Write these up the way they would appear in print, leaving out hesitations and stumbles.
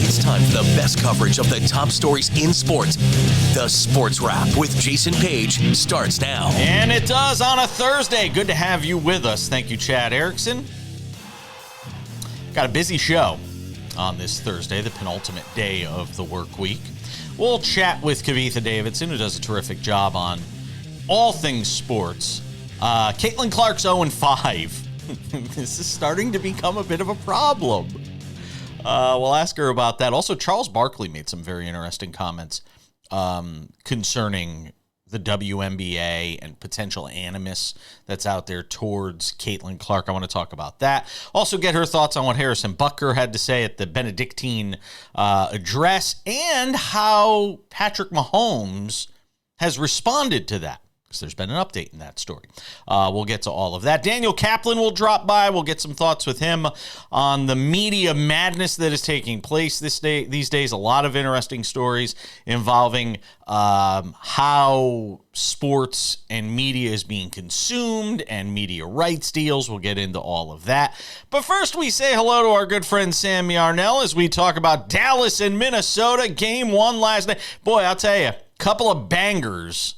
It's time for the best coverage of the top stories in sports. The Sports Wrap with Jason Page starts now. And it does on a Thursday. Good to have you with us. Thank you, Chad Erickson. Got a busy show on this Thursday, the penultimate day of the work week. We'll chat with Kavitha Davidson, who does a terrific job on all things sports. Caitlin Clark's 0-5. This is starting to become a bit of a problem. We'll ask her about that. Also, Charles Barkley made some very interesting comments concerning the WNBA and potential animus that's out there towards Caitlin Clark. I want to talk about that. Also get her thoughts on what Harrison Butker had to say at the Benedictine address and how Patrick Mahomes has responded to that, because there's been an update in that story. We'll get to all of that. Daniel Kaplan will drop by. We'll get some thoughts with him on the media madness that is taking place these days. A lot of interesting stories involving how sports and media is being consumed and media rights deals. We'll get into all of that. But first, we say hello to our good friend Sam Yarnell as we talk about Dallas and Minnesota. Game 1 last night. Boy, I'll tell you, couple of bangers,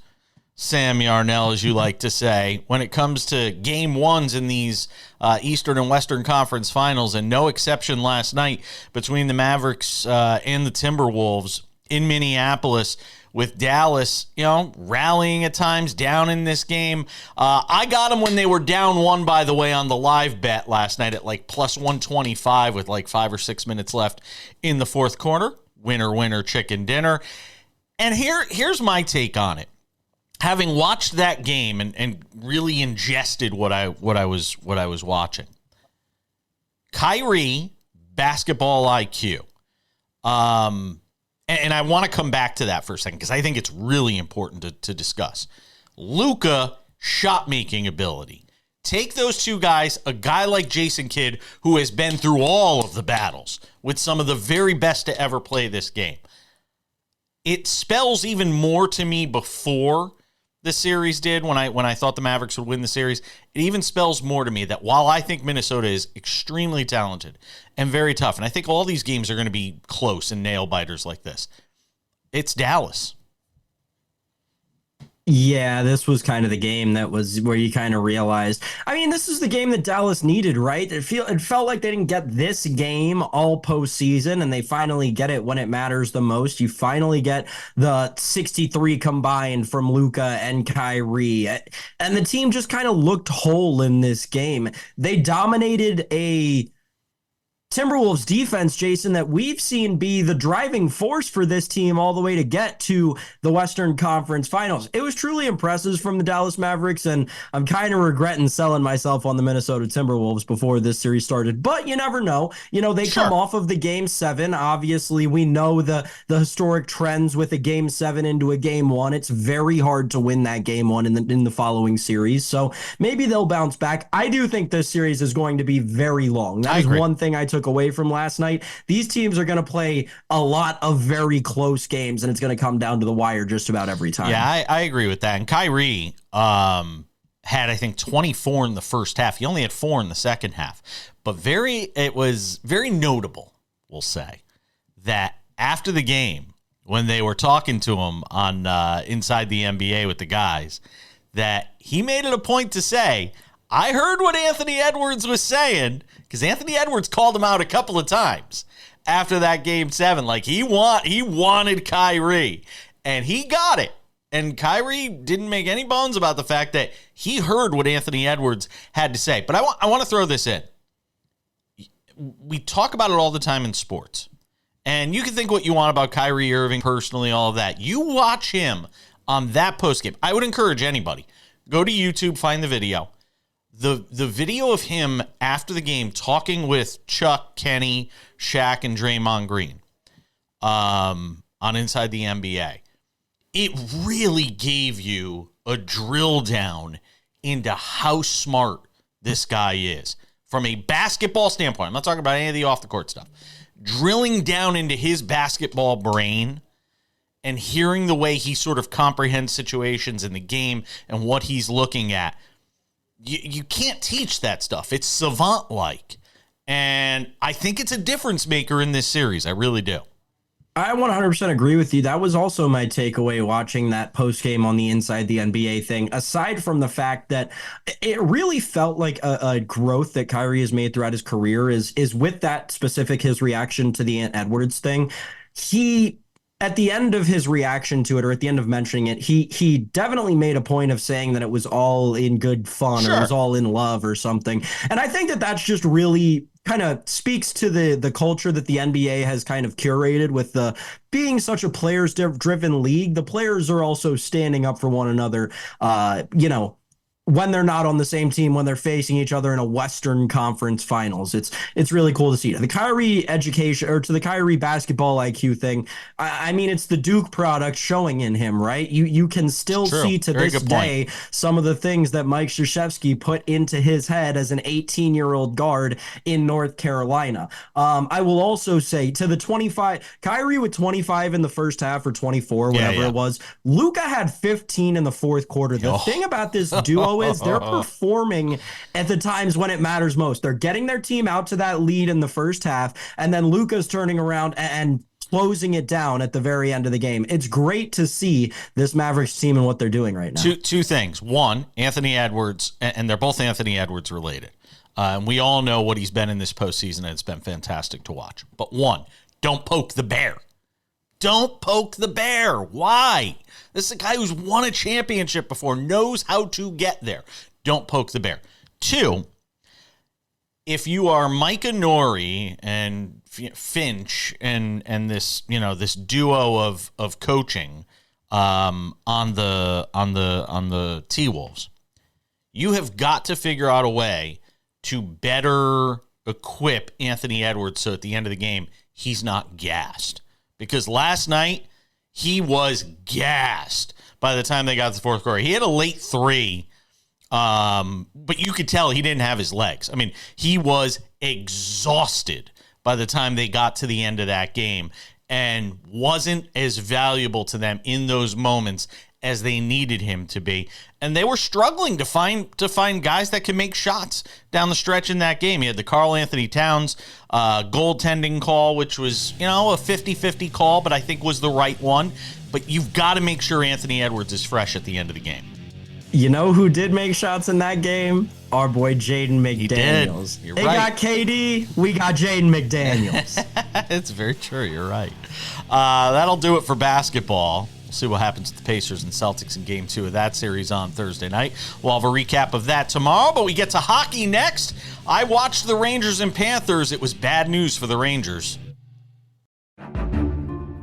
Sam Yarnell, as you like to say, when it comes to game ones in these Eastern and Western Conference finals, and no exception last night between the Mavericks and the Timberwolves in Minneapolis, with Dallas, rallying at times down in this game. I got them when they were down one, by the way, on the live bet last night at like plus 125 with like 5 or 6 minutes left in the fourth quarter. Winner, winner, chicken dinner. And here's my take on it. Having watched that game and really ingested what I was watching, Kyrie, basketball IQ, and I want to come back to that for a second because I think it's really important to discuss. Luka, shot making ability. Take those two guys, a guy like Jason Kidd, who has been through all of the battles with some of the very best to ever play this game. It spells even more to me before the series did, when I thought the Mavericks would win the series. It even spells more to me that while I think Minnesota is extremely talented and very tough, and I think all these games are going to be close and nail-biters like this, it's Dallas. Yeah, this was kind of the game that was where you kind of realized. I mean, this is the game that Dallas needed, right? It felt like they didn't get this game all postseason, and they finally get it when it matters the most. You finally get the 63 combined from Luka and Kyrie, and the team just kind of looked whole in this game. They dominated a Timberwolves defense, Jason, that we've seen be the driving force for this team all the way to get to the Western Conference Finals. It was truly impressive from the Dallas Mavericks, and I'm kind of regretting selling myself on the Minnesota Timberwolves before this series started. But you never know. They come off of the Game 7. Obviously, we know the historic trends with a Game 7 into a Game 1. It's very hard to win that Game 1 in the following series. So maybe they'll bounce back. I do think this series is going to be very long. That is one thing I took away from last night. These teams are going to play a lot of very close games, and it's going to come down to the wire just about every time. Yeah, I agree with that. And Kyrie had, I think, 24 in the first half. He only had 4 in the second half. But it was very notable, we'll say, that after the game, when they were talking to him on Inside the NBA with the guys, that he made it a point to say, I heard what Anthony Edwards was saying, because Anthony Edwards called him out a couple of times after that Game 7. Like, he wanted Kyrie, and he got it. And Kyrie didn't make any bones about the fact that he heard what Anthony Edwards had to say. But I want to throw this in. We talk about it all the time in sports. And you can think what you want about Kyrie Irving personally, all of that. You watch him on that postgame. I would encourage anybody, go to YouTube, find the video. The video of him after the game talking with Chuck, Kenny, Shaq, and Draymond Green on Inside the NBA, it really gave you a drill down into how smart this guy is from a basketball standpoint. I'm not talking about any of the off-the-court stuff. Drilling down into his basketball brain and hearing the way he sort of comprehends situations in the game and what he's looking at. You can't teach that stuff. It's savant-like. And I think it's a difference maker in this series. I really do. I 100% agree with you. That was also my takeaway watching that post game on the Inside the NBA thing, aside from the fact that it really felt like a growth that Kyrie has made throughout his career is with that specific, his reaction to the Ant Edwards thing. He, at the end of his reaction to it, or at the end of mentioning it, he definitely made a point of saying that it was all in good fun, or it was all in love or something. And I think that that's just really kind of speaks to the culture that the NBA has kind of curated with the being such a players driven league. The players are also standing up for one another, when they're not on the same team, when they're facing each other in a Western Conference Finals. It's really cool to see. The Kyrie education, or to the Kyrie basketball IQ thing, I mean, it's the Duke product showing in him, right? You can still see to this day some of the things that Mike Krzyzewski put into his head as an 18-year-old guard in North Carolina. I will also say to the 25, Kyrie with 25 in the first half, or 24, whatever it was. Luka had 15 in the fourth quarter. The thing about this duo is they're performing at the times when it matters most. They're getting their team out to that lead in the first half, and then Luka's turning around and closing it down at the very end of the game. It's great to see this Mavericks team and what they're doing right now. Two things. One, Anthony Edwards, and they're both Anthony Edwards related. And we all know what he's been in this postseason, and it's been fantastic to watch. But one, don't poke the bear. Don't poke the bear. Why? This is a guy who's won a championship before, knows how to get there. Don't poke the bear. Two, if you are Micah Nori and Finch and this this duo of coaching on the T-Wolves, you have got to figure out a way to better equip Anthony Edwards so at the end of the game he's not gassed. Because last night, he was gassed by the time they got to the fourth quarter. He had a late three, but you could tell he didn't have his legs. I mean, he was exhausted by the time they got to the end of that game and wasn't as valuable to them in those moments as they needed him to be. And they were struggling to find guys that can make shots down the stretch in that game. He had the Karl Anthony Towns goaltending call, which was, a 50-50 call, but I think was the right one. But you've got to make sure Anthony Edwards is fresh at the end of the game. You know who did make shots in that game? Our boy Jaden McDaniels. They got KD, we got Jaden McDaniels. It's very true. You're right. That'll do it for basketball. We'll see what happens to the Pacers and Celtics in Game 2 of that series on Thursday night. We'll have a recap of that tomorrow, but we get to hockey next. I watched the Rangers and Panthers. It was bad news for the Rangers.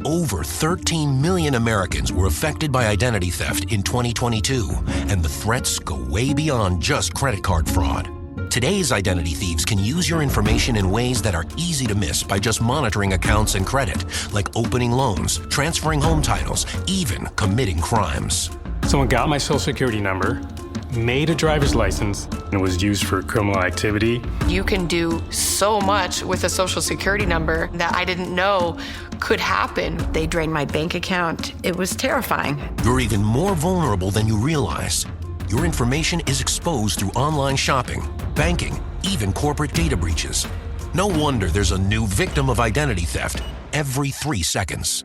Over 13 million Americans were affected by identity theft in 2022, and the threats go way beyond just credit card fraud. Today's identity thieves can use your information in ways that are easy to miss by just monitoring accounts and credit, like opening loans, transferring home titles, even committing crimes. Someone got my social security number, made a driver's license, and it was used for criminal activity. You can do so much with a social security number that I didn't know could happen. They drained my bank account. It was terrifying. You're even more vulnerable than you realize. Your information is exposed through online shopping, banking, even corporate data breaches. No wonder there's a new victim of identity theft every 3 seconds.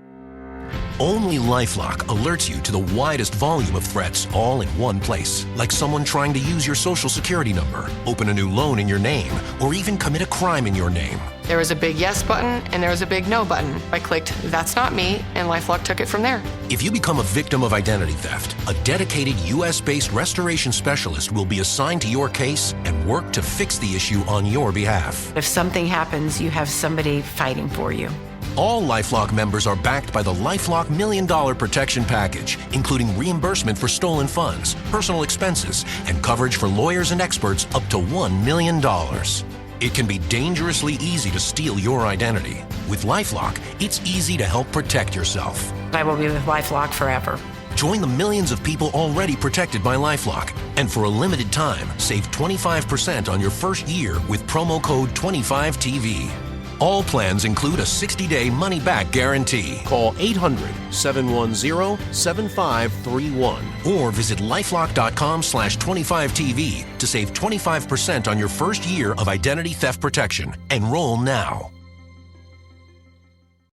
Only LifeLock alerts you to the widest volume of threats all in one place, like someone trying to use your social security number, open a new loan in your name, or even commit a crime in your name. There was a big yes button and there was a big no button. I clicked, "That's not me," and LifeLock took it from there. If you become a victim of identity theft, a dedicated U.S.-based restoration specialist will be assigned to your case and work to fix the issue on your behalf. If something happens, you have somebody fighting for you. All LifeLock members are backed by the LifeLock $1 Million Protection Package, including reimbursement for stolen funds, personal expenses, and coverage for lawyers and experts up to $1 million. It can be dangerously easy to steal your identity. With LifeLock, it's easy to help protect yourself. I will be with LifeLock forever. Join the millions of people already protected by LifeLock. And for a limited time, save 25% on your first year with promo code 25TV. All plans include a 60-day money-back guarantee. Call 800-710-7531. Or visit lifelock.com/25TV to save 25% on your first year of identity theft protection. Enroll now.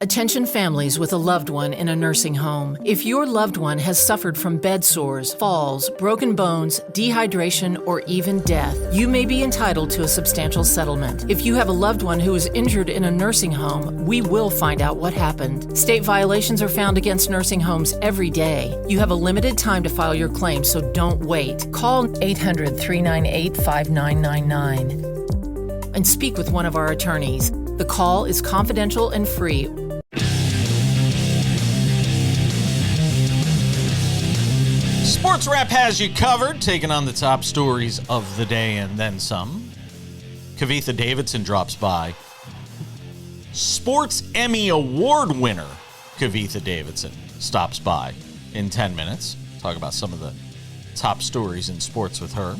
Attention families with a loved one in a nursing home. If your loved one has suffered from bed sores, falls, broken bones, dehydration, or even death, you may be entitled to a substantial settlement. If you have a loved one who is injured in a nursing home, we will find out what happened. State violations are found against nursing homes every day. You have a limited time to file your claim, so don't wait. Call 800-398-5999 and speak with one of our attorneys. The call is confidential and free. Sports Wrap has you covered, taking on the top stories of the day and then some. Kavitha Davidson drops by. Sports Emmy Award winner Kavitha Davidson stops by in 10 minutes. Talk about some of the top stories in sports with her,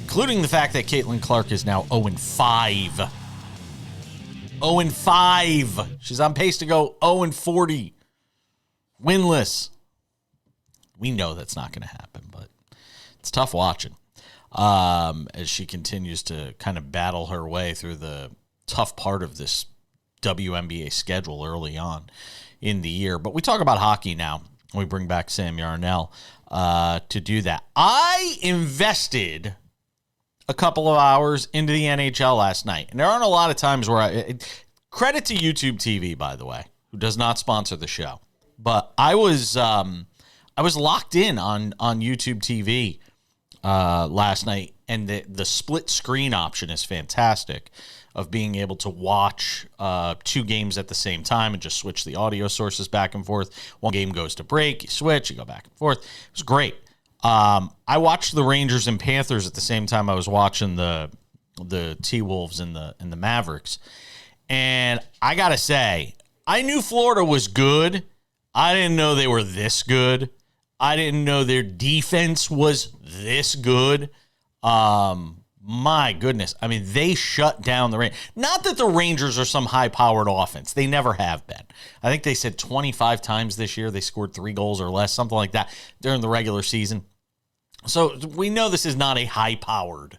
including the fact that Caitlin Clark is now 0-5. 0-5. She's on pace to go 0-40. Winless. We know that's not going to happen, but it's tough watching as she continues to kind of battle her way through the tough part of this WNBA schedule early on in the year. But we talk about hockey now. We bring back Sam Yarnell to do that. I invested a couple of hours into the NHL last night, and there aren't a lot of times where credit to YouTube TV, by the way, who does not sponsor the show, but I was locked in on YouTube TV last night, and the split screen option is fantastic of being able to watch two games at the same time and just switch the audio sources back and forth. One game goes to break, you switch, you go back and forth. It was great. I watched the Rangers and Panthers at the same time I was watching the T-Wolves and the Mavericks. And I got to say, I knew Florida was good. I didn't know they were this good. I didn't know their defense was this good. My goodness. I mean, they shut down the Rangers. Not that the Rangers are some high-powered offense. They never have been. I think they said 25 times this year they scored 3 goals or less, something like that, during the regular season. So we know this is not a high-powered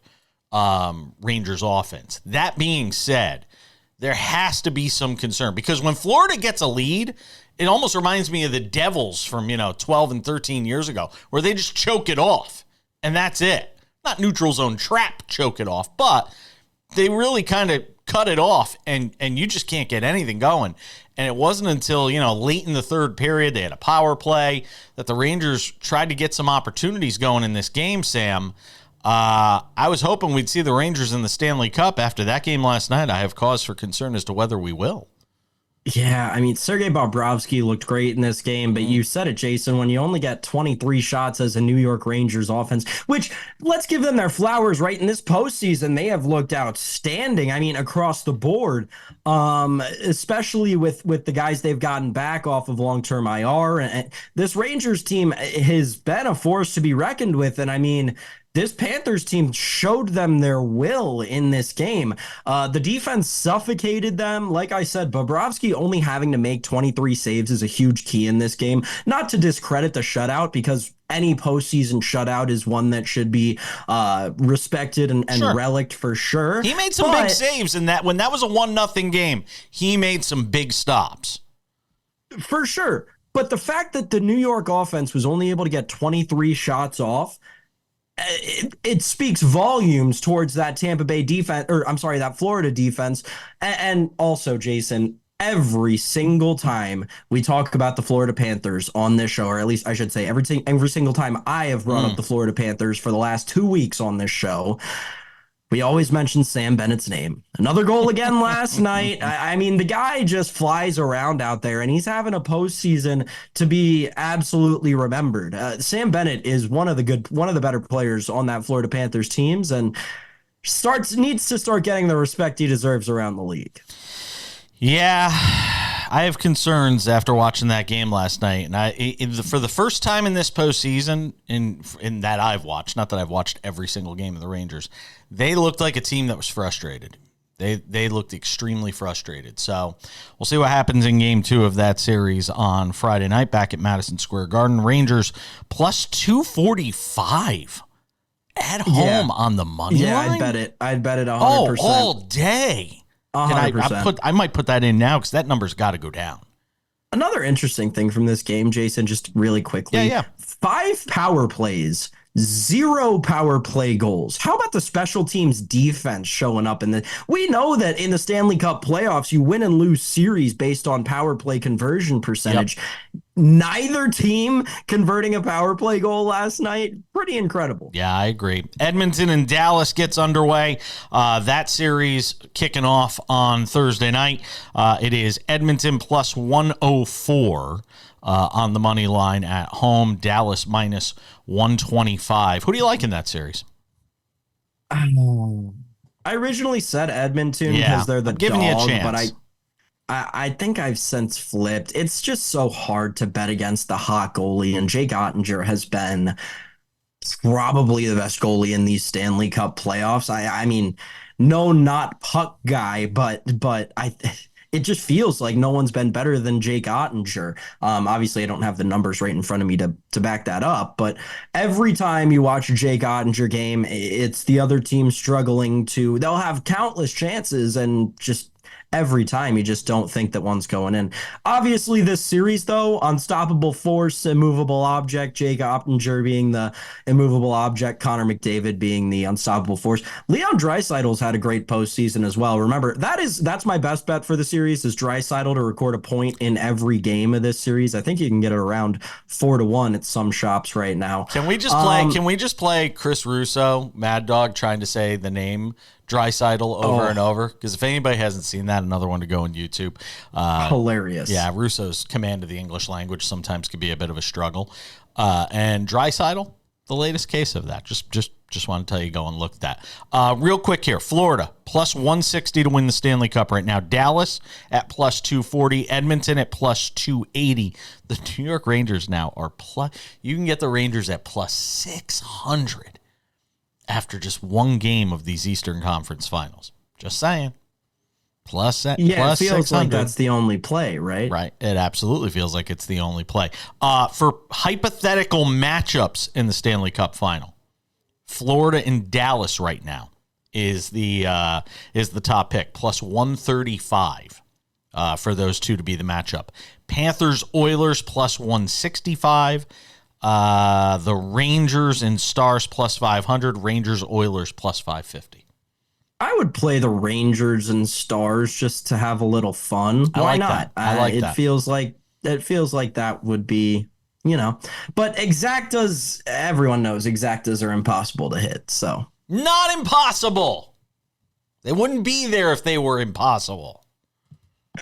Rangers offense. That being said, there has to be some concern because when Florida gets a lead, it almost reminds me of the Devils from, 12 and 13 years ago, where they just choke it off, and that's it. Not neutral zone trap choke it off, but they really kind of cut it off, and you just can't get anything going. And it wasn't until, late in the third period, they had a power play, that the Rangers tried to get some opportunities going in this game, Sam. I was hoping we'd see the Rangers in the Stanley Cup. After that game last night, I have cause for concern as to whether we will. Yeah, I mean, Sergei Bobrovsky looked great in this game, but you said it, Jason, when you only get 23 shots as a New York Rangers offense, which, let's give them their flowers, right? In this postseason, they have looked outstanding. I mean, across the board, especially with the guys they've gotten back off of long-term IR. And this Rangers team has been a force to be reckoned with, and I mean, this Panthers team showed them their will in this game. The defense suffocated them. Like I said, Bobrovsky only having to make 23 saves is a huge key in this game. Not to discredit the shutout, because any postseason shutout is one that should be respected and Sure. reliced for sure. He made some big saves in that. When that was a 1-0 game, he made some big stops. For sure. But the fact that the New York offense was only able to get 23 shots off, it speaks volumes towards that Tampa Bay defense, or I'm sorry, that Florida defense. And also, Jason, every single time we talk about the Florida Panthers on this show, or at least I should say every single time I have brought up the Florida Panthers for the last 2 weeks on this show, we always mention Sam Bennett's name. Another goal again last night. I mean, the guy just flies around out there, and he's having a postseason to be absolutely remembered. Sam Bennett is one of the better players on that Florida Panthers teams, and needs to start getting the respect he deserves around the league. Yeah, I have concerns after watching that game last night, and for the first time in this postseason, in that I've watched, not that I've watched every single game of the Rangers, they looked like a team that was frustrated. They looked extremely frustrated. So we'll see what happens in game 2 of that series on Friday night back at Madison Square Garden. Rangers plus 245 at home on the money line. I'd bet it 100%. Oh, all day. 100%. I might put that in now because that number's got to go down. Another interesting thing from this game, Jason, just really quickly. Yeah. 5 power plays, 0 power play goals. How about the special teams defense showing up in the? We know that in the Stanley Cup playoffs, you win and lose series based on power play conversion percentage. Yep. Neither team converting a power play goal last night. Pretty incredible. Yeah, I agree. Edmonton and Dallas gets underway. That series kicking off on Thursday night. It is Edmonton plus 104 on the money line at home. Dallas minus 125. Who do you like in that series? I originally said Edmonton because they're the I'm giving dog, you a chance. But I think I've since flipped. It's just so hard to bet against the hot goalie, and Jake Ottinger has been probably the best goalie in these Stanley Cup playoffs. I mean, no, not puck guy, but it just feels like no one's been better than Jake Ottinger. Obviously, I don't have the numbers right in front of me to back that up, but every time you watch a Jake Ottinger game, it's the other team struggling to. They'll have countless chances and just. Every time you just don't think that one's going in. Obviously, this series, though, unstoppable force, immovable object, Jake Ottinger being the immovable object, Connor McDavid being the unstoppable force. Leon Draisaitl's had a great postseason as well. Remember, that's my best bet for the series is Draisaitl to record a point in every game of this series. I think you can get it around 4-1 at some shops right now. Can we just play? Can we just play Chris Russo, Mad Dog, trying to say the name Draisaitl over and over? Because if anybody hasn't seen that, another one to go on YouTube. Hilarious. Yeah, Russo's command of the English language sometimes can be a bit of a struggle. And Draisaitl, the latest case of that. Just want to tell you, go and look at that. Real quick here, Florida plus 160 to win the Stanley Cup right now. Dallas at plus 240. Edmonton at plus 280. The New York Rangers now are plus. You can get the Rangers at plus 600. After just one game of these Eastern Conference Finals. Just saying. Plus that. Yeah, plus it feels 600. like that's the only play, right? Right. It absolutely feels like it's the only play. For hypothetical matchups in the Stanley Cup Final, Florida and Dallas right now is the top pick, plus 135 for those two to be the matchup. Panthers-Oilers plus 165. The Rangers and Stars plus 500, Rangers Oilers plus 550. I would play the Rangers and Stars just to have a little fun. Why not? I like that. It feels like that would be, but exactas, everyone knows exactas are impossible to hit. So not impossible. They wouldn't be there if they were impossible.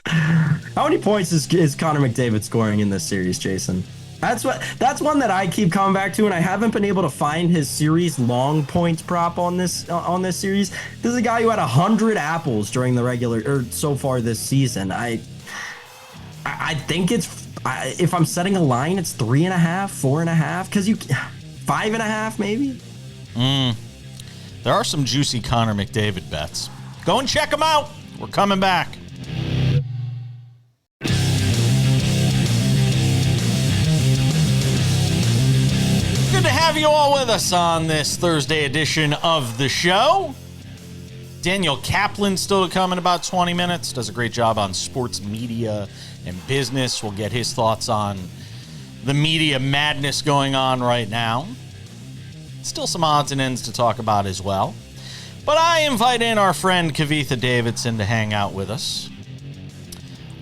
How many points is Connor McDavid scoring in this series, Jason? That's one that I keep coming back to, and I haven't been able to find his series long points prop on this series. This is a guy who had 100 apples during the regular so far this season. I think if I'm setting a line, it's 3.5, 4.5, because 5.5 maybe. There are some juicy Connor McDavid bets. Go and check them out. We're coming back. Good to have you all with us on this Thursday edition of the show. Daniel Kaplan still to come in about 20 minutes. Does a great job on sports media and business. We'll get his thoughts on the media madness going on right now. Still some odds and ends to talk about as well. But I invite in our friend Kavitha Davidson to hang out with us.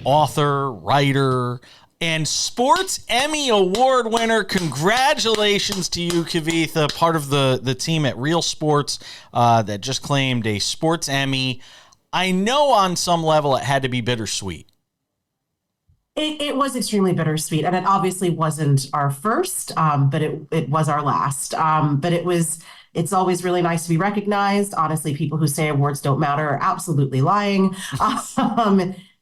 Author, writer, and Sports Emmy Award winner. Congratulations to you, Kavitha, part of the team at Real Sports that just claimed a Sports Emmy. I know on some level it had to be bittersweet. It was extremely bittersweet, and it obviously wasn't our first, but it was our last. But it's always really nice to be recognized. Honestly, people who say awards don't matter are absolutely lying.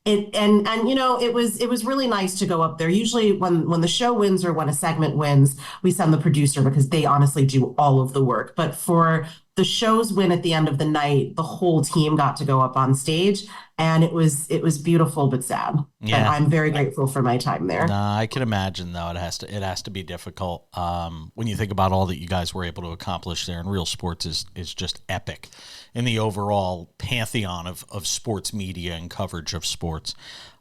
It was really nice to go up there. Usually when the show wins or when a segment wins, we send the producer because they honestly do all of the work. But for the show's win at the end of the night, the whole team got to go up on stage, and it was beautiful but sad. Yeah. And I'm very grateful for my time there. Nah, I can imagine though it has to be difficult. When you think about all that you guys were able to accomplish there, and Real Sports is just epic in the overall pantheon of sports media and coverage of sports,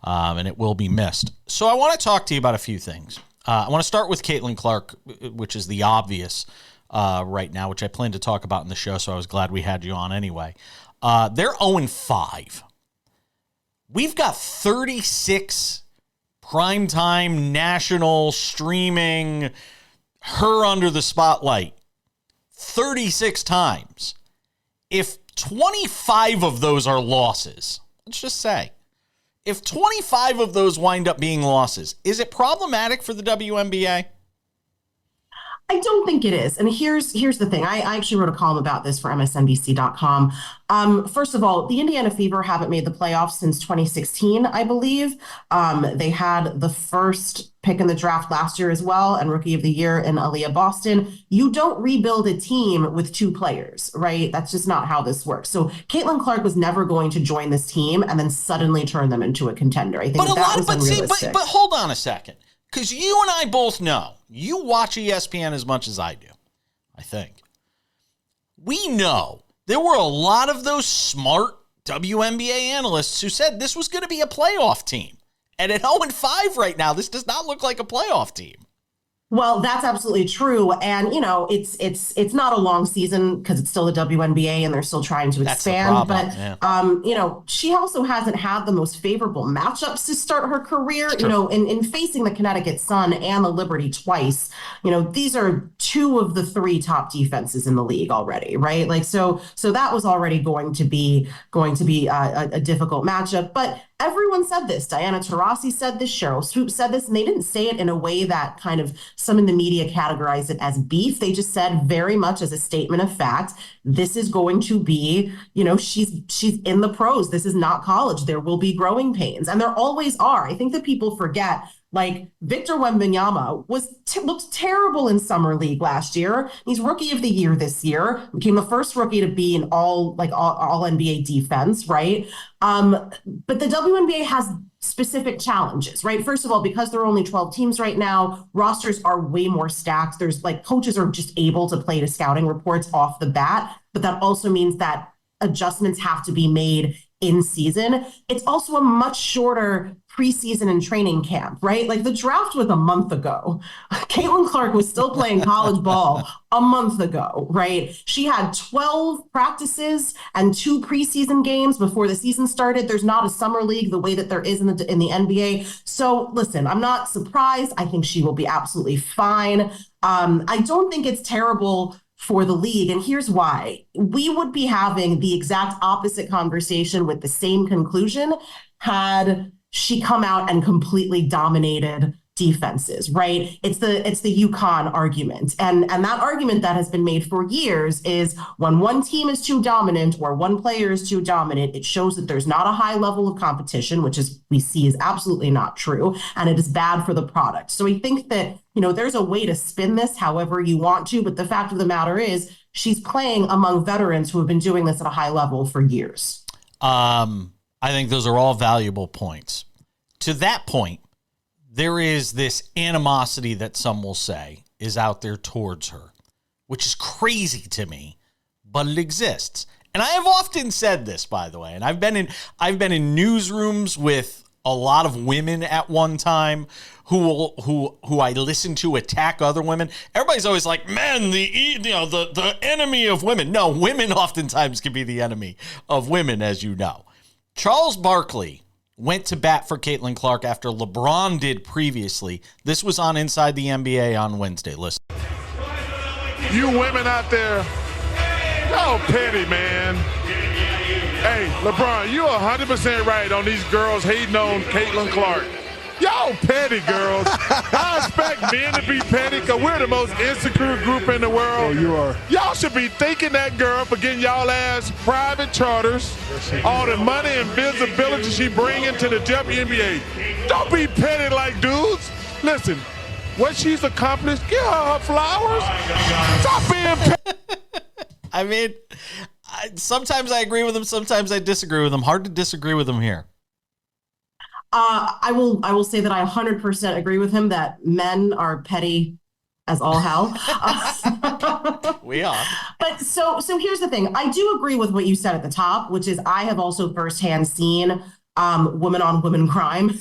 and it will be missed. So I want to talk to you about a few things. I want to start with Caitlin Clark, which is the obvious right now, which I plan to talk about in the show, so I was glad we had you on anyway. They're 0-5. We've got 36 primetime national streaming, her under the spotlight 36 times. If 25 of those are losses, let's just say, if 25 of those wind up being losses, is it problematic for the WNBA? I don't think it is. And here's the thing. I actually wrote a column about this for MSNBC.com. First of all, the Indiana Fever haven't made the playoffs since 2016, I believe. They had the first pick in the draft last year as well, and Rookie of the Year in Aaliyah Boston. You don't rebuild a team with two players, right? That's just not how this works. So Caitlin Clark was never going to join this team and then suddenly turn them into a contender. I think that was unrealistic. But hold on a second. Because you and I both know, you watch ESPN as much as I do, I think. We know there were a lot of those smart WNBA analysts who said this was going to be a playoff team. And at 0-5 right now, this does not look like a playoff team. Well, that's absolutely true. And, it's not a long season because it's still the WNBA and they're still trying to expand. But, she also hasn't had the most favorable matchups to start her career. In facing the Connecticut Sun and the Liberty twice, these are two of the three top defenses in the league already, right? So that was already going to be a difficult matchup. But everyone said this. Diana Taurasi said this. Cheryl Swoop said this, and they didn't say it in a way that kind of some in the media categorized it as beef. They just said very much as a statement of fact, this is going to be, she's in the pros. This is not college. There will be growing pains, and there always are. I think that people forget. Like Victor Wembanyama looked terrible in summer league last year. He's Rookie of the Year this year. Became the first rookie to be in all NBA defense, right? But the WNBA has specific challenges, right? First of all, because there are only 12 teams right now, rosters are way more stacked. There's coaches are just able to play to scouting reports off the bat, but that also means that adjustments have to be made in season. It's also a much shorter preseason and training camp, right? Like the draft was a month ago. Caitlin Clark was still playing college ball a month ago, right? She had 12 practices and 2 preseason games before the season started. There's not a summer league the way that there is in the NBA. So listen, I'm not surprised. I think she will be absolutely fine. I don't think it's terrible for the league. And here's why. We would be having the exact opposite conversation with the same conclusion had she come out and completely dominated defenses, right? It's the UConn argument. And that argument that has been made for years is when one team is too dominant or one player is too dominant, it shows that there's not a high level of competition, which is we see is absolutely not true. And it is bad for the product. So I think that, there's a way to spin this however you want to, but the fact of the matter is she's playing among veterans who have been doing this at a high level for years. I think those are all valuable points. To that point, there is this animosity that some will say is out there towards her, which is crazy to me, but it exists. And I have often said this, by the way, and I've been in newsrooms with a lot of women at one time who I listen to attack other women. Everybody's always like, men, the enemy of women. No, women oftentimes can be the enemy of women, as you know. Charles Barkley went to bat for Caitlin Clark after LeBron did previously. This was on Inside the NBA on Wednesday. Listen. You women out there, y'all petty, man. Hey, LeBron, you're 100% right on these girls hating on Caitlin Clark. Y'all petty, girls. I expect men to be petty because we're the most insecure group in the world. Oh, you are. Y'all should be thanking that girl for getting y'all ass private charters, all the money and visibility she bringing to the WNBA. Don't be petty like dudes. Listen, what she's accomplished, give her flowers. Stop being petty. I mean, sometimes I agree with him. Sometimes I disagree with him. Hard to disagree with him here. I will say that I 100% agree with him that men are petty as all hell. We are. But so here's the thing. I do agree with what you said at the top, which is I have also firsthand seen women on women crime.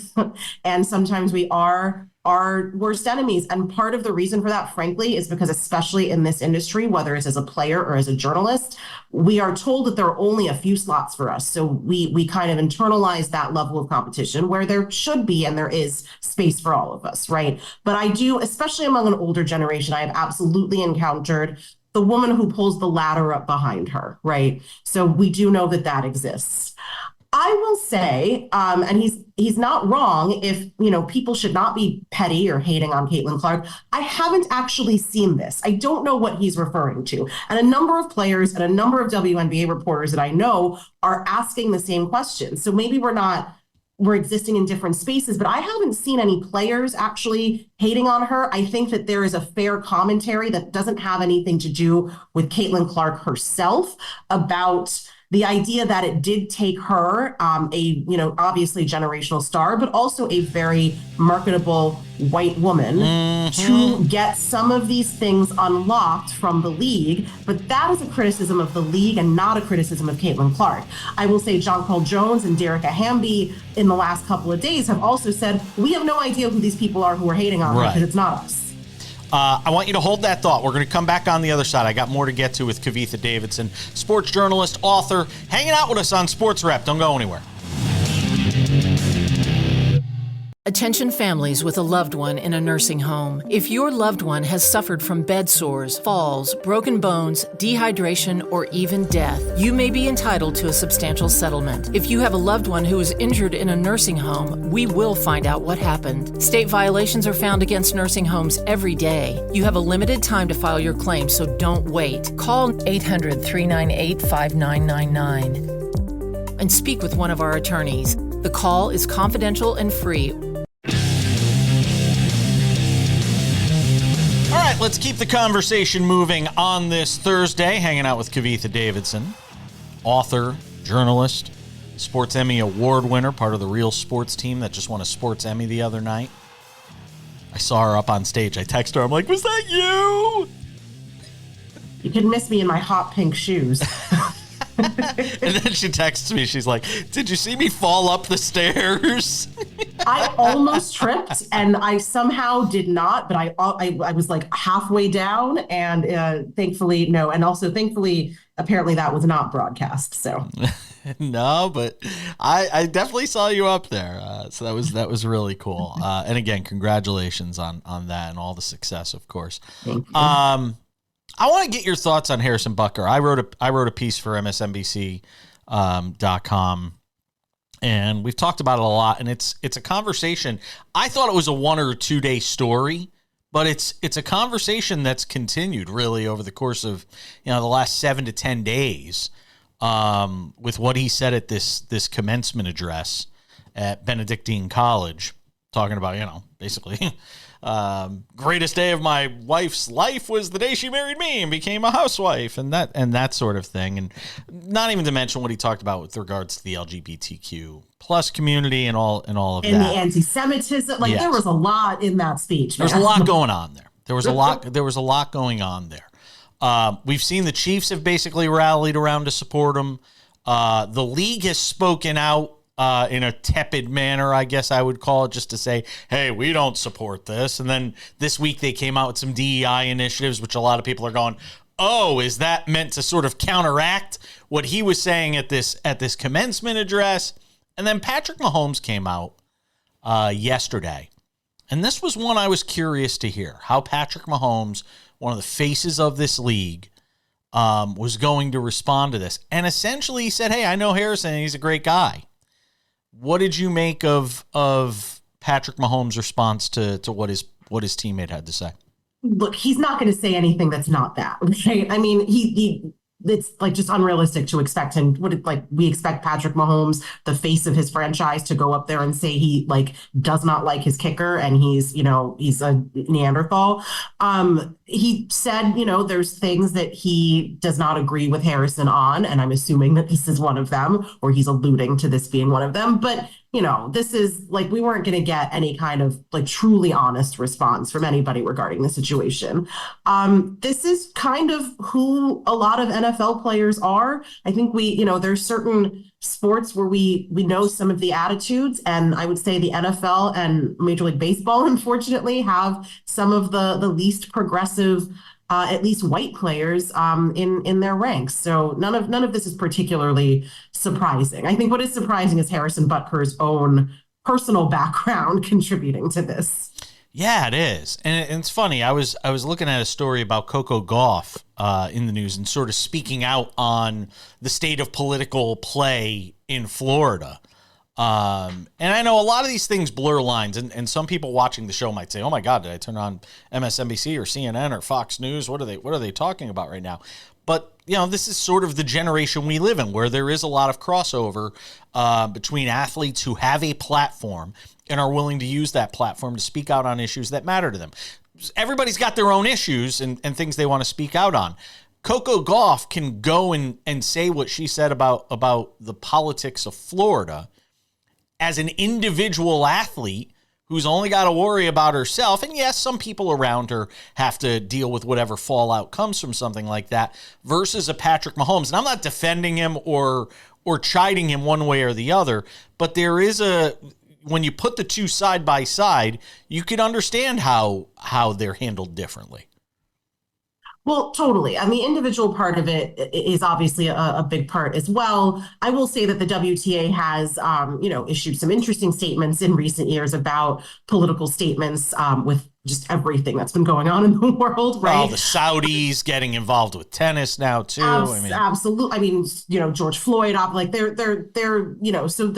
And sometimes we are our worst enemies. And part of the reason for that, frankly, is because especially in this industry, whether it's as a player or as a journalist, we are told that there are only a few slots for us. So we kind of internalize that level of competition where there should be and there is space for all of us, right? But I do, especially among an older generation, I have absolutely encountered the woman who pulls the ladder up behind her, right? So we do know that that exists. I will say, and he's not wrong if, people should not be petty or hating on Caitlin Clark. I haven't actually seen this. I don't know what he's referring to. And a number of players and a number of WNBA reporters that I know are asking the same question. So maybe we're existing in different spaces, but I haven't seen any players actually hating on her. I think that there is a fair commentary that doesn't have anything to do with Caitlin Clark herself about the idea that it did take her, obviously generational star, but also a very marketable white woman to get some of these things unlocked from the league. But that is a criticism of the league and not a criticism of Caitlin Clark. I will say John Paul Jones and Derica Hamby in the last couple of days have also said, we have no idea who these people are who are hating on her because it's not us. I want you to hold that thought. We're going to come back on the other side. I got more to get to with Kavitha Davidson, sports journalist, author, hanging out with us on Sports Rep. Don't go anywhere. Attention families with a loved one in a nursing home. If your loved one has suffered from bed sores, falls, broken bones, dehydration, or even death, you may be entitled to a substantial settlement. If you have a loved one who is injured in a nursing home, we will find out what happened. State violations are found against nursing homes every day. You have a limited time to file your claim, so don't wait. Call 800-398-5999 and speak with one of our attorneys. The call is confidential and free. All right, let's keep the conversation moving on this Thursday. Hanging out with Kavitha Davidson, author, journalist, Sports Emmy Award winner, part of the Real Sports team that just won a Sports Emmy the other night. I saw her up on stage. I texted her. I'm like, was that you? You could miss me in my hot pink shoes. And then she texts me. She's like, did you see me fall up the stairs? I almost tripped, and I somehow did not, but I was like halfway down, and thankfully, no. And also, thankfully, apparently that was not broadcast. So no, but I definitely saw you up there. So that was really cool. And again, congratulations on that and all the success, of course. Thank you. I want to get your thoughts on Harrison Butker. I wrote a piece for MSNBC.com, and we've talked about it a lot. And it's a conversation. I thought it was a 1 or 2 day story, but it's a conversation that's continued really over the course of the last 7 to 10 days, with what he said at this commencement address at Benedictine College, talking about basically. Greatest day of my wife's life was the day she married me and became a housewife, and that sort of thing. And not even to mention what he talked about with regards to the LGBTQ plus community and all of that. And the anti-Semitism. Yes. There was a lot in that speech. There's a lot going on there. There was a lot going on there. We've seen the Chiefs have basically rallied around to support him. The league has spoken out in a tepid manner, I guess I would call it, just to say, hey, we don't support this. And then this week they came out with some DEI initiatives, which a lot of people are going, oh, is that meant to sort of counteract what he was saying at this commencement address? And then Patrick Mahomes came out yesterday. And this was one I was curious to hear, how Patrick Mahomes, one of the faces of this league, was going to respond to this. And essentially he said, hey, I know Harrison, and he's a great guy. What did you make of Patrick Mahomes' response to what his teammate had to say? Look, he's not going to say anything that's not that, right? I mean, it's like just unrealistic to expect him. We expect Patrick Mahomes, the face of his franchise, to go up there and say he like does not like his kicker and he's a Neanderthal. He said, there's things that he does not agree with Harrison on, and I'm assuming that this is one of them, or he's alluding to this being one of them. But this is like, we weren't going to get any kind of like truly honest response from anybody regarding the situation. This is kind of who a lot of NFL players are. I think there's certain sports where we know some of the attitudes, and I would say the NFL and Major League Baseball, unfortunately, have some of the least progressive, at least white players in their ranks. So none of this is particularly surprising. I think what is surprising is Harrison Butker's own personal background contributing to this. Yeah, it is. And it's funny. I was looking at a story about Coco Gauff in the news and sort of speaking out on the state of political play in Florida. And I know a lot of these things blur lines, and some people watching the show might say, "Oh my God, did I turn on MSNBC or CNN or Fox News? What are they talking about right now?" But this is sort of the generation we live in, where there is a lot of crossover between athletes who have a platform and are willing to use that platform to speak out on issues that matter to them. Everybody's got their own issues and things they want to speak out on. Coco Gauff can go and say what she said about the politics of Florida as an individual athlete who's only got to worry about herself. And yes, some people around her have to deal with whatever fallout comes from something like that, versus a Patrick Mahomes. And I'm not defending him or chiding him one way or the other, but there is when you put the two side by side, you can understand how they're handled differently. Well, totally. And the individual part of it is obviously a big part as well. I will say that the WTA has, issued some interesting statements in recent years about political statements with just everything that's been going on in the world, right? Well, the Saudis getting involved with tennis now too. Absolutely. I mean, George Floyd, like they're so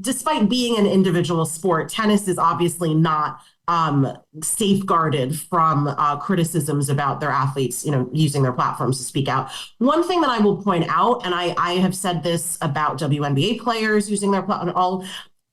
despite being an individual sport, tennis is obviously not safeguarded from criticisms about their athletes, using their platforms to speak out. One thing that I will point out, and I have said this about WNBA players using their platform,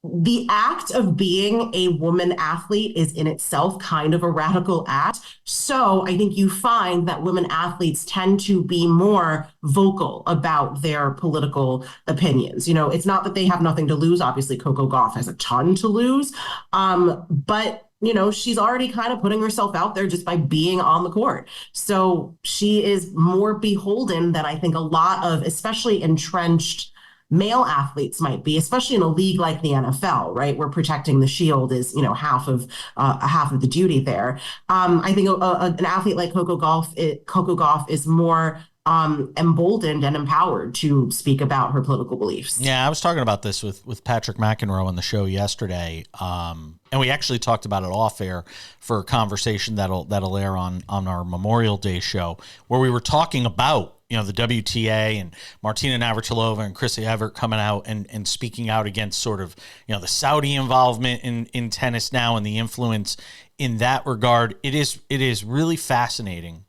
the act of being a woman athlete is in itself kind of a radical act. So I think you find that women athletes tend to be more vocal about their political opinions. It's not that they have nothing to lose. Obviously, Coco Gauff has a ton to lose. But she's already kind of putting herself out there just by being on the court. So she is more beholden than I think a lot of, especially entrenched male athletes might be, especially in a league like the NFL, right? Where protecting the shield is, half of the duty there. I think an athlete like Coco Gauff is more emboldened and empowered to speak about her political beliefs. Yeah, I was talking about this with Patrick McEnroe on the show yesterday, and we actually talked about it off air for a conversation that'll air on our Memorial Day show, where we were talking about the WTA and Martina Navratilova and Chrissy Evert coming out and speaking out against sort of the Saudi involvement in tennis now and the influence in that regard. It is really fascinating.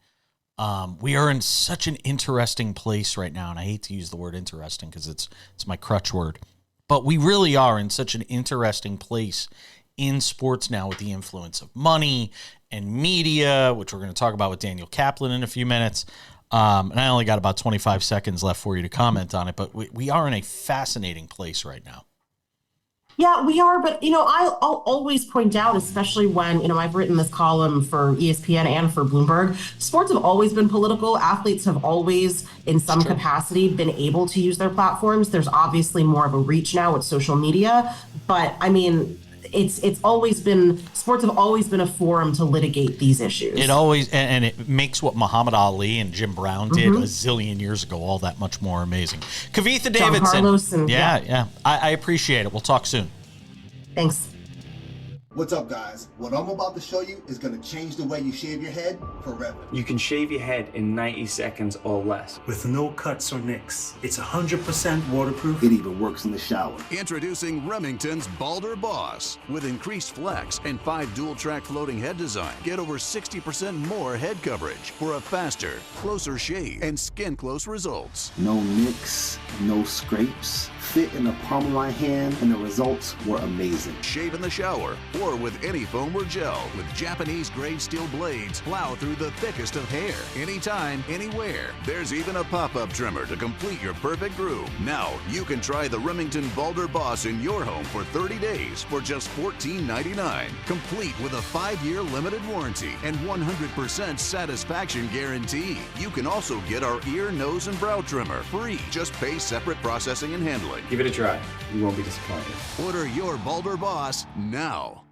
We are in such an interesting place right now, and I hate to use the word interesting because it's my crutch word, but we really are in such an interesting place in sports now with the influence of money and media, which we're going to talk about with Daniel Kaplan in a few minutes. And I only got about 25 seconds left for you to comment on it, but we are in a fascinating place right now. Yeah, we are. But, I'll always point out, especially when, I've written this column for ESPN and for Bloomberg, sports have always been political. Athletes have always, in some capacity, been able to use their platforms. There's obviously more of a reach now with social media. But, it's always been, sports have always been a forum to litigate these issues. It always, and it makes what Muhammad Ali and Jim Brown did a zillion years ago all that much more amazing. Kavitha Davidson. Carlos and, yeah. I appreciate it. We'll talk soon. Thanks. What's up, guys? What I'm about to show you is going to change the way you shave your head forever. You can shave your head in 90 seconds or less. With no cuts or nicks. It's 100% waterproof. It even works in the shower. Introducing Remington's Balder Boss. With increased flex and 5 dual-track floating head design, get over 60% more head coverage for a faster, closer shave and skin-close results. No nicks, no scrapes. Fit in the palm of my hand, and the results were amazing. Shave in the shower or with any foam or gel with Japanese-grade steel blades plow through the thickest of hair. Anytime, anywhere. There's even a pop-up trimmer to complete your perfect groove. Now, you can try the Remington Balder Boss in your home for 30 days for just $14.99. Complete with a 5-year limited warranty and 100% satisfaction guarantee. You can also get our ear, nose, and brow trimmer free. Just pay separate processing and handling. Give it a try. You won't be disappointed. Order your Balder Boss now.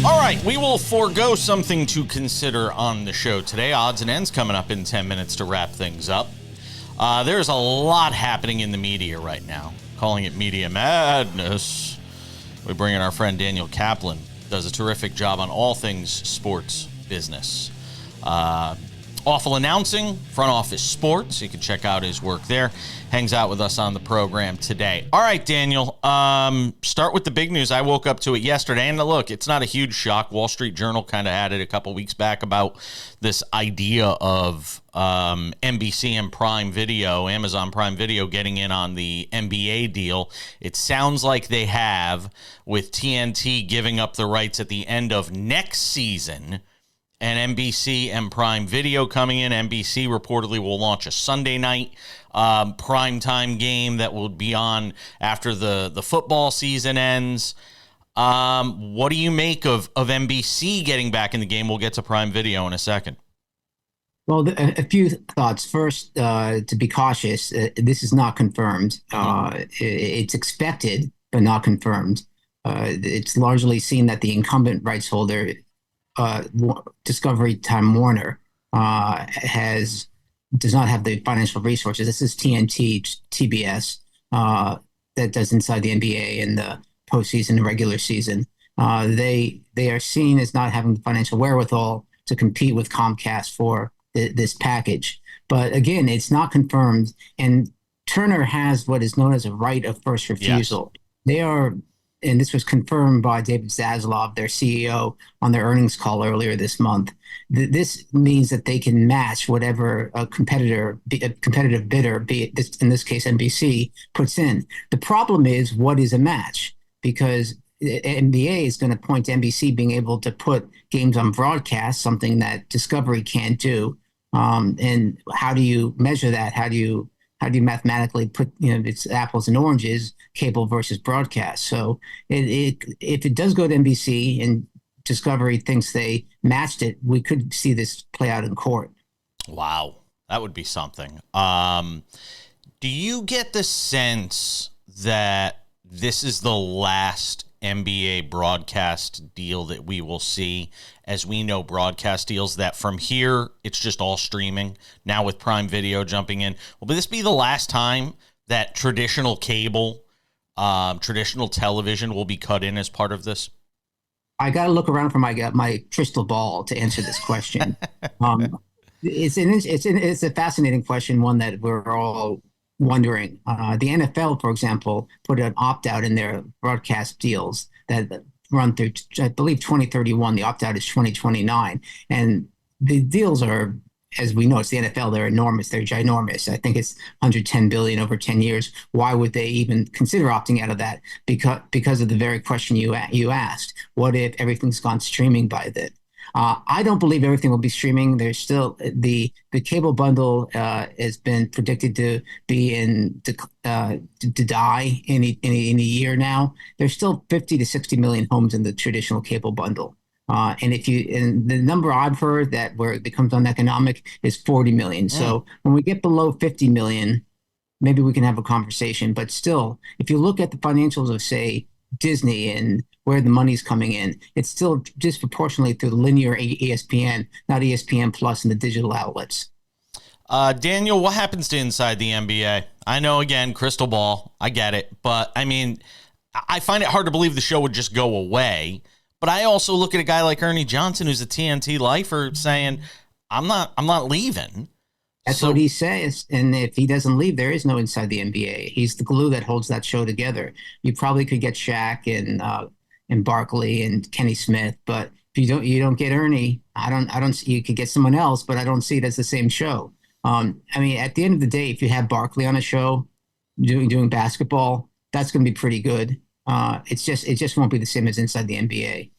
All right, we will forego something to consider on the show today. Odds and ends coming up in 10 minutes to wrap things up. There's a lot happening in the media right now, calling it media madness. We bring in our friend Daniel Kaplan, does a terrific job on all things sports business. Awful announcing, front office sports. You can check out his work there. Hangs out with us on the program today. All right, Daniel, start with the big news. I woke up to it yesterday, and look, it's not a huge shock. Wall Street Journal kind of had it a couple weeks back about this idea of NBC and Prime Video, Amazon Prime Video, getting in on the NBA deal. It sounds like they have, with TNT giving up the rights at the end of next season. And NBC and Prime Video coming in. NBC reportedly will launch a Sunday night primetime game that will be on after the football season ends. What do you make of NBC getting back in the game? We'll get to Prime Video in a second. Well, a few thoughts. First, to be cautious, this is not confirmed. It's expected, but not confirmed. It's largely seen that the incumbent rights holder, Discovery Time Warner, does not have the financial resources. This is TNT, TBS, that does Inside the NBA and the postseason and regular season. They are seen as not having the financial wherewithal to compete with Comcast for this package. But again, it's not confirmed. And Turner has what is known as a right of first refusal. Yes. They are. And this was confirmed by David Zaslav, their CEO, on their earnings call earlier this month. This means that they can match whatever a competitive bidder, be it in this case NBC, puts in. The problem is, what is a match? Because NBA is going to point to NBC being able to put games on broadcast, something that Discovery can't do. And how do you measure that? How do you mathematically put, it's apples and oranges, cable versus broadcast. So if it does go to NBC and Discovery thinks they matched it, we could see this play out in court. Wow, that would be something. Do you get the sense that this is the last NBA broadcast deal that we will see? As we know, broadcast deals that from here, it's just all streaming. Now with Prime Video jumping in, will this be the last time that traditional cable, traditional television will be cut in as part of this? I got to look around for my crystal ball to answer this question. It's a fascinating question, one that we're all wondering. The NFL, for example, put an opt-out in their broadcast deals that run through, I believe, 2031. The opt-out is 2029. And the deals are, as we know, it's the NFL. They're enormous. They're ginormous. I think it's $110 billion over 10 years. Why would they even consider opting out of that? Because of the very question you asked. What if everything's gone streaming by then? I don't believe everything will be streaming. There's still the cable bundle has been predicted to be to die in a year now. There's still 50 to 60 million homes in the traditional cable bundle. And the number I've heard that where it becomes uneconomic is 40 million. So when we get below 50 million, maybe we can have a conversation. But still, if you look at the financials of, say, Disney and where the money's coming in, it's still disproportionately through linear ESPN, not ESPN Plus and the digital outlets. Daniel, what happens to Inside the NBA? I know, again, crystal ball. I get it. But, I mean, I find it hard to believe the show would just go away. But I also look at a guy like Ernie Johnson, who's a TNT lifer, saying, I'm not leaving. That's what he says. And if he doesn't leave, there is no Inside the NBA. He's the glue that holds that show together. You probably could get Shaq and Barkley and Kenny Smith, but if you don't get Ernie, I don't. You could get someone else, but I don't see it as the same show. I mean, at the end of the day, if you have Barkley on a show doing basketball, that's going to be pretty good. It just won't be the same as Inside the NBA.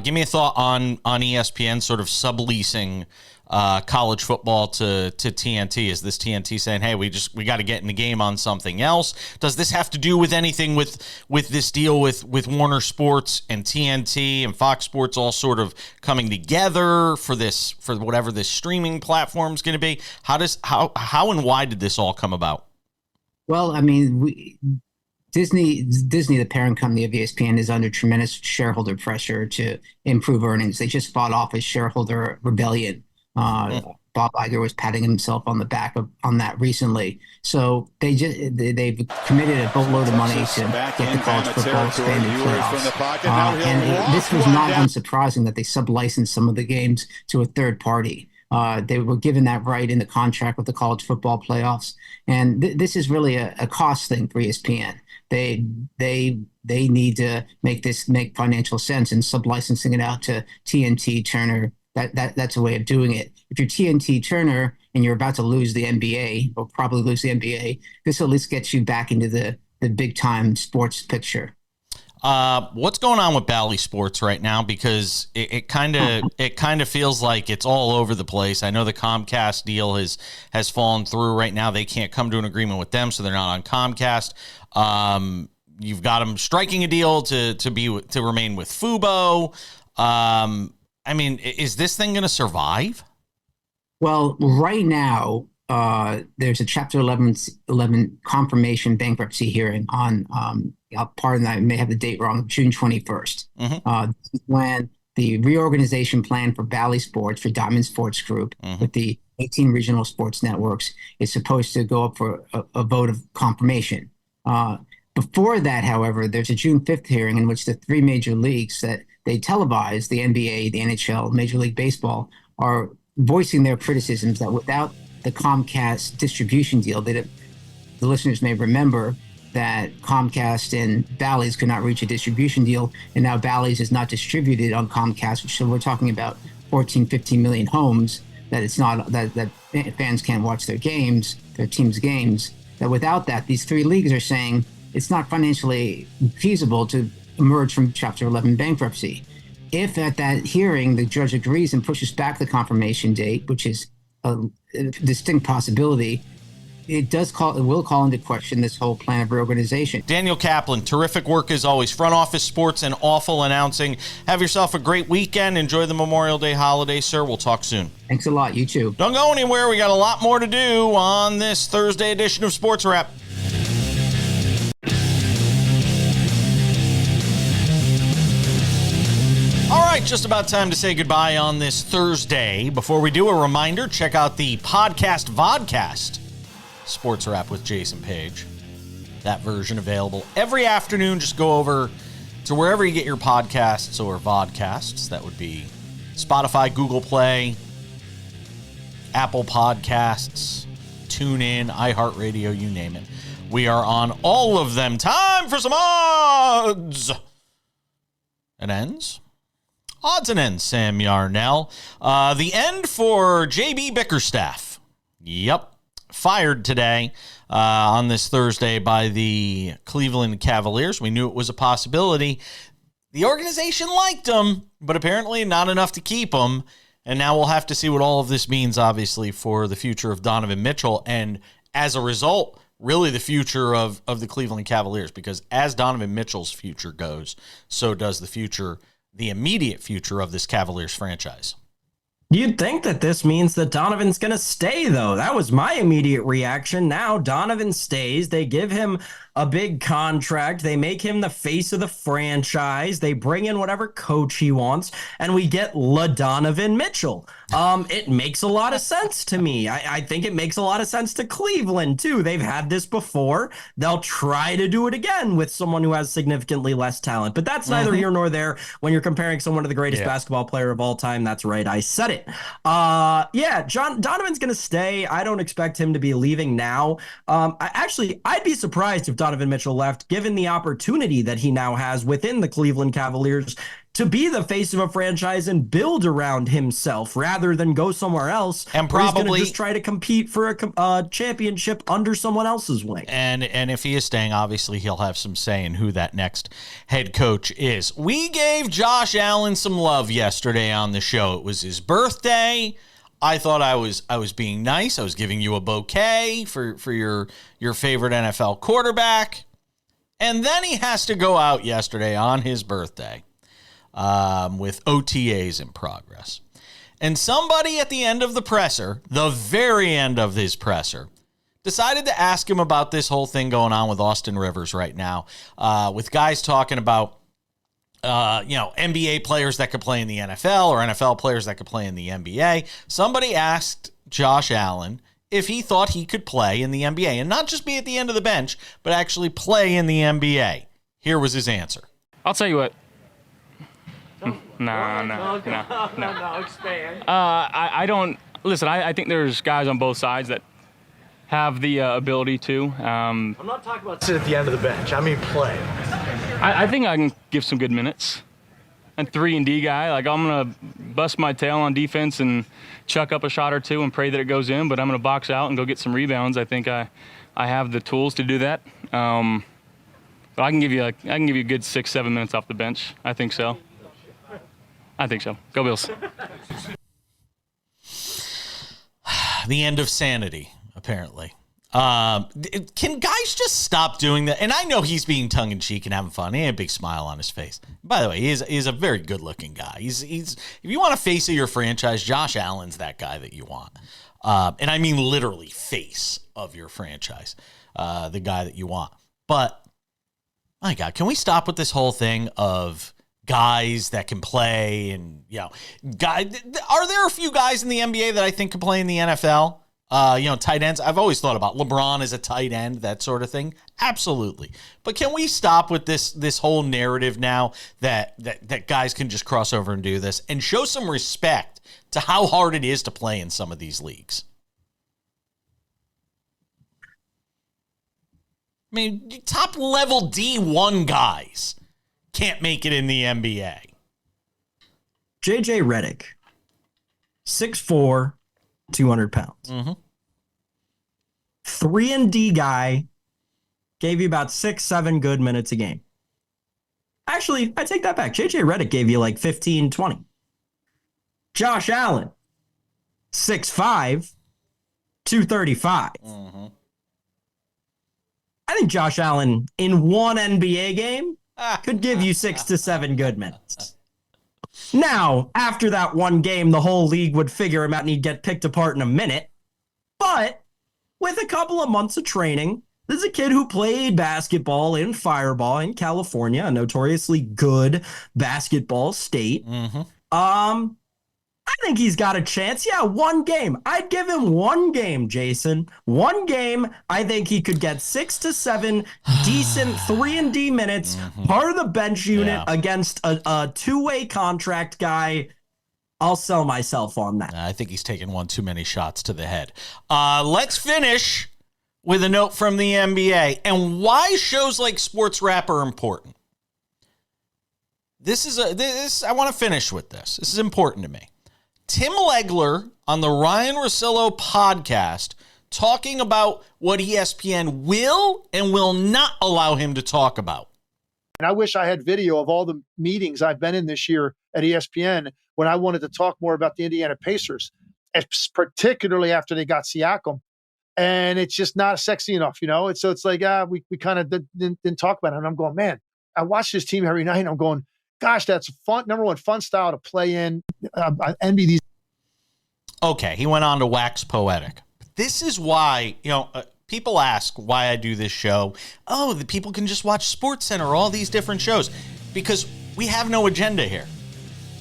Give me a thought on ESPN sort of subleasing college football to TNT. Is this TNT saying, hey, we got to get in the game on something else? Does this have to do with anything with this deal with Warner Sports and TNT and Fox Sports all sort of coming together for whatever this streaming platform is going to be? How and why did this all come about? Well, I mean, Disney, the parent company of ESPN, is under tremendous shareholder pressure to improve earnings. They just fought off a shareholder rebellion. Bob Iger was patting himself on the back on that recently. So they've committed a boatload of money to get the college football expanded playoffs. And this was not unsurprising that they sublicensed some of the games to a third party. They were given that right in the contract with the college football playoffs. And this is really a cost thing for ESPN. They need to make financial sense, and sublicensing it out to TNT, Turner. That's a way of doing it. If you're TNT, Turner, and you're about to lose the NBA, or probably lose the NBA, this will at least get you back into the big time sports picture. What's going on with Bally Sports right now? Because it kind of feels like it's all over the place. I know the Comcast deal has fallen through right now. They can't come to an agreement with them, so they're not on Comcast. You've got them striking a deal to remain with Fubo. I mean, is this thing going to survive? Well, right now, there's a Chapter 11 confirmation bankruptcy hearing on, pardon that, I may have the date wrong, June 21st. Mm-hmm. This is when the reorganization plan for Bally Sports, for Dal-Min Sports Group, mm-hmm. with the 18 regional sports networks, is supposed to go up for a vote of confirmation. Before that, however, there's a June 5th hearing in which the three major leagues that they televise, the NBA, the NHL, Major League Baseball, are voicing their criticisms that without the Comcast distribution deal, the listeners may remember that Comcast and Bally's could not reach a distribution deal, and now Bally's is not distributed on Comcast, so we're talking about 14, 15 million homes that it's not that fans can't watch their team's games. That without that, these three leagues are saying it's not financially feasible to emerge from Chapter 11 bankruptcy. If at that hearing the judge agrees and pushes back the confirmation date, which is a distinct possibility, it will call into question this whole plan of reorganization. Daniel Kaplan, terrific work as always. Front office sports and awful announcing. Have yourself a great weekend. Enjoy the Memorial Day holiday, sir. We'll talk soon. Thanks a lot. You too. Don't go anywhere. We got a lot more to do on this Thursday edition of Sports Wrap. All right, just about time to say goodbye on this Thursday. Before we do, a reminder, check out the vodcast, Sports Wrap with Jason Page. That version available every afternoon. Just go over to wherever you get your podcasts or vodcasts. That would be Spotify, Google Play, Apple Podcasts, TuneIn, iHeartRadio, you name it. We are on all of them. Time for some odds and ends. Odds and ends, Sam Yarnell. The end for J.B. Bickerstaff. Yep. Fired today on this Thursday by the Cleveland Cavaliers. We knew it was a possibility. The organization liked him, but apparently not enough to keep him. And now we'll have to see what all of this means, obviously, for the future of Donovan Mitchell. And as a result, really the future of the Cleveland Cavaliers. Because as Donovan Mitchell's future goes, so does the immediate future of this Cavaliers franchise. You'd think that this means that Donovan's going to stay, though. That was my immediate reaction. Now Donovan stays. They give him a big contract. They make him the face of the franchise. They bring in whatever coach he wants, and we get LaDonovan Mitchell. It makes a lot of sense to me. I think it makes a lot of sense to Cleveland, too. They've had this before. They'll try to do it again with someone who has significantly less talent. But that's neither here nor there when you're comparing someone to the greatest basketball player of all time. That's right. I said it. Donovan's going to stay. I don't expect him to be leaving now. I'd be surprised if Donovan Mitchell left, given the opportunity that he now has within the Cleveland Cavaliers to be the face of a franchise and build around himself rather than go somewhere else and where he's probably going to just try to compete for a championship under someone else's wing. And if he is staying, obviously he'll have some say in who that next head coach is. We gave Josh Allen some love yesterday on the show. It was his birthday. I thought I was being nice. I was giving you a bouquet for your favorite NFL quarterback. And then he has to go out yesterday on his birthday with OTAs in progress. And somebody at the end of the presser, the very end of his presser, decided to ask him about this whole thing going on with Austin Rivers right now, with guys talking about NBA players that could play in the NFL or NFL players that could play in the NBA. Somebody asked Josh Allen if he thought he could play in the NBA and not just be at the end of the bench, but actually play in the NBA. Here was his answer. I'll tell you what. No, expand. I don't listen. I think there's guys on both sides that have the ability to. I'm not talking about sit at the end of the bench. I mean play. I think I can give some good minutes. And 3-and-D guy, like I'm gonna bust my tail on defense and chuck up a shot or two and pray that it goes in. But I'm gonna box out and go get some rebounds. I think I have the tools to do that. But I can give you a good 6-7 minutes off the bench. I think so. Go Bills. The end of sanity, apparently. Can guys just stop doing that? And I know he's being tongue-in-cheek and having fun. He had a big smile on his face. By the way, he's a very good-looking guy. He's if you want a face of your franchise, Josh Allen's that guy that you want. And I mean literally face of your franchise, the guy that you want. But, my God, can we stop with this whole thing of guys that can play and, are there a few guys in the NBA that I think can play in the NFL? Tight ends. I've always thought about LeBron as a tight end, that sort of thing. Absolutely. But can we stop with this whole narrative now that guys can just cross over and do this and show some respect to how hard it is to play in some of these leagues? I mean, top level D1 guys can't make it in the NBA. JJ Redick, 6'4", 200 pounds. Mm-hmm. 3-and-D guy, gave you about 6-7 good minutes a game. Actually, I take that back. JJ Redick gave you like 15, 20. Josh Allen, 6'5", 235. Mm-hmm. I think Josh Allen in one NBA game could give you 6 to 7 good minutes. Now, after that one game, the whole league would figure him out and he'd get picked apart in a minute. But with a couple of months of training, this is a kid who played basketball in Fireball in California, a notoriously good basketball state. Mm-hmm. I think he's got a chance. Yeah, one game. I'd give him one game, Jason. One game. I think he could get 6 to 7 decent 3-and-D minutes, part of the bench unit against a two-way contract guy. I'll sell myself on that. I think he's taken one too many shots to the head. Let's finish with a note from the NBA and why shows like Sportswriter are important. I want to finish with this. This is important to me. Tim Legler on the Ryan Russillo podcast talking about what ESPN will and will not allow him to talk about. And I wish I had video of all the meetings I've been in this year at ESPN when I wanted to talk more about the Indiana Pacers, particularly after they got Siakam. And it's just not sexy enough, It's like, we kind of didn't talk about it. And I'm going, man, I watch this team every night and I'm going, gosh, that's fun. Number one, fun style to play in. I envy these. Okay, he went on to wax poetic. This is why, People ask why I do this show. Oh, the people can just watch SportsCenter or all these different shows. Because we have no agenda here.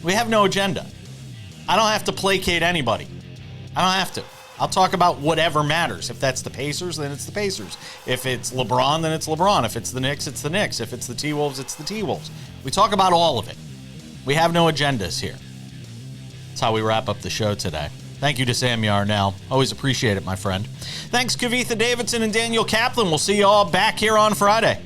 We have no agenda. I don't have to placate anybody. I don't have to. I'll talk about whatever matters. If that's the Pacers, then it's the Pacers. If it's LeBron, then it's LeBron. If it's the Knicks, it's the Knicks. If it's the T-Wolves, it's the T-Wolves. We talk about all of it. We have no agendas here. That's how we wrap up the show today. Thank you to Sam Yarnell. Always appreciate it, my friend. Thanks, Kavitha Davidson and Daniel Kaplan. We'll see you all back here on Friday.